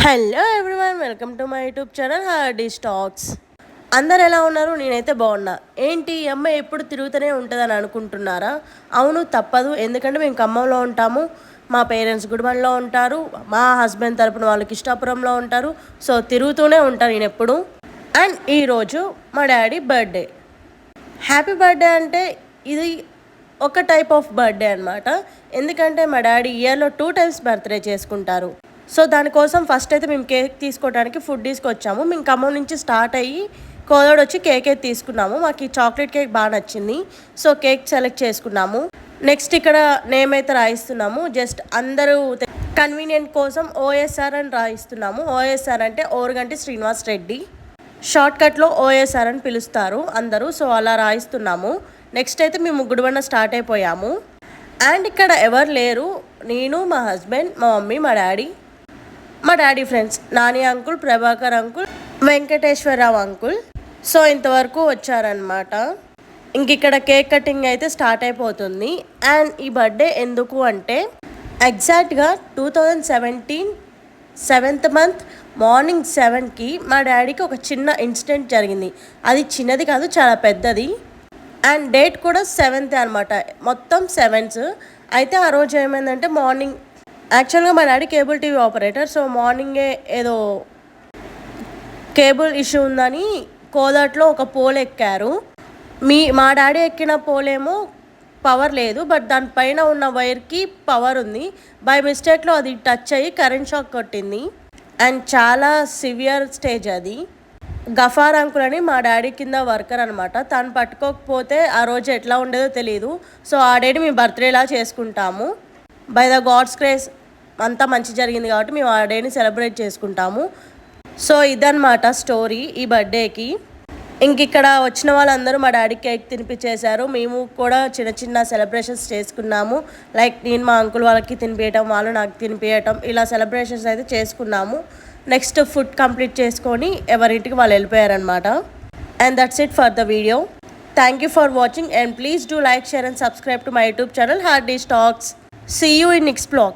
Hello everyone, welcome to my YouTube channel Hardy Stocks. అందరు ఎలా ఉన్నారు? నేనైతే బాగున్నా. ఏంటి ఈ అమ్మాయి ఎప్పుడు తిరుగుతూనే ఉంటుందని అనుకుంటున్నారా? అవును, తప్పదు. ఎందుకంటే మేము ఖమ్మంలో ఉంటాము, మా పేరెంట్స్ గుడిబండలో ఉంటారు, మా హస్బెండ్ తరపున వాళ్ళకి ఇష్టాపురంలో ఉంటారు. సో తిరుగుతూనే ఉంటాను నేను ఎప్పుడు. అండ్ ఈరోజు మా డాడీ బర్త్డే. హ్యాపీ బర్త్డే అంటే ఇది ఒక టైప్ ఆఫ్ బర్త్డే అనమాట. ఎందుకంటే మా డాడీ ఇయర్లో 2 times బర్త్డే చేసుకుంటారు. సో దానికోసం ఫస్ట్ అయితే మేము కేక్ తీసుకోవడానికి ఫుడ్ తీసుకొచ్చాము. మేము ఖమ్మం నుంచి స్టార్ట్ అయ్యి కోదాడు వచ్చి కేక్ అయితే తీసుకున్నాము. మాకు ఈ చాక్లెట్ కేక్ బాగా నచ్చింది, సో కేక్ సెలెక్ట్ చేసుకున్నాము. నెక్స్ట్ ఇక్కడ నేమ్ అయితే రాయిస్తున్నాము. జస్ట్ అందరూ కన్వీనియంట్ కోసం ఓఎస్ఆర్ అని రాయిస్తున్నాము. ఓఎస్ఆర్ అంటే ఓరుగంటి శ్రీనివాస్ రెడ్డి, షార్ట్కట్లో ఓఎస్ఆర్ అని పిలుస్తారు అందరూ. సో అలా రాయిస్తున్నాము. నెక్స్ట్ అయితే మేము గుడిబండ స్టార్ట్ అయిపోయాము. అండ్ ఇక్కడ ఎవరు లేరు, నేను, మా హస్బెండ్, మా మమ్మీ, మా daddy friends Nani uncle, Prabhakar uncle, Venkateswararao uncle. So ఇంతవరకు వచ్చారనమాట. ఇంక ఇక్కడ కేక్ కటింగ్ అయితే స్టార్ట్ అయిపోతుంది. అండ్ ఈ బర్త్డే ఎందుకు అంటే ఎగ్జాక్ట్గా 2017 7th month మార్నింగ్ 7కి మా డాడీకి ఒక చిన్న ఇన్సిడెంట్ జరిగింది. అది చిన్నది కాదు, చాలా పెద్దది. అండ్ డేట్ కూడా 7th అనమాట, మొత్తం 7s. అయితే ఆ రోజు ఏమైందంటే మార్నింగ్, యాక్చువల్గా మా daddy cable TV operator. So మార్నింగే ఏదో కేబుల్ ఇష్యూ ఉందని కోదాట్లో ఒక పోల్ ఎక్కారు. మా డాడీ ఎక్కిన పోలేమో పవర్ లేదు, బట్ దానిపైన ఉన్న వైర్కి పవర్ ఉంది. బై మిస్టేక్లో అది టచ్ అయ్యి కరెంట్ షాక్ కొట్టింది. అండ్ చాలా సివియర్ స్టేజ్ అది. గఫార్ అంకుల్ అని మా డాడీ కింద వర్కర్ అనమాట. తను పట్టుకోకపోతే ఆ రోజు ఎట్లా ఉండేదో తెలియదు. సో ఆ డేని మేము బర్త్డేలా చేసుకుంటాము. బై ద గాడ్స్ గ్రేస్ అంతా మంచి జరిగింది కాబట్టి మేము ఆ డేని సెలబ్రేట్ చేసుకుంటాము. సో ఇదన్నమాట స్టోరీ ఈ బర్త్డేకి. ఇంక ఇక్కడ వచ్చిన వాళ్ళందరూ మా డాడీ కేక్ తినిపించేశారు. మేము కూడా చిన్న చిన్న సెలబ్రేషన్స్ చేసుకున్నాము. లైక్ నేను మా అంకుల్ వాళ్ళకి తినిపించడం, వాళ్ళు నాకు తినిపించడం, ఇలా సెలబ్రేషన్స్ అయితే చేసుకున్నాము. నెక్స్ట్ ఫుడ్ కంప్లీట్ చేసుకొని ఎవరింటికి వాళ్ళు వెళ్ళిపోయారనమాట. And that's it for the video. Thank you for watching and please do like, share and subscribe to my YouTube channel Hardy Stocks. See you in next vlog.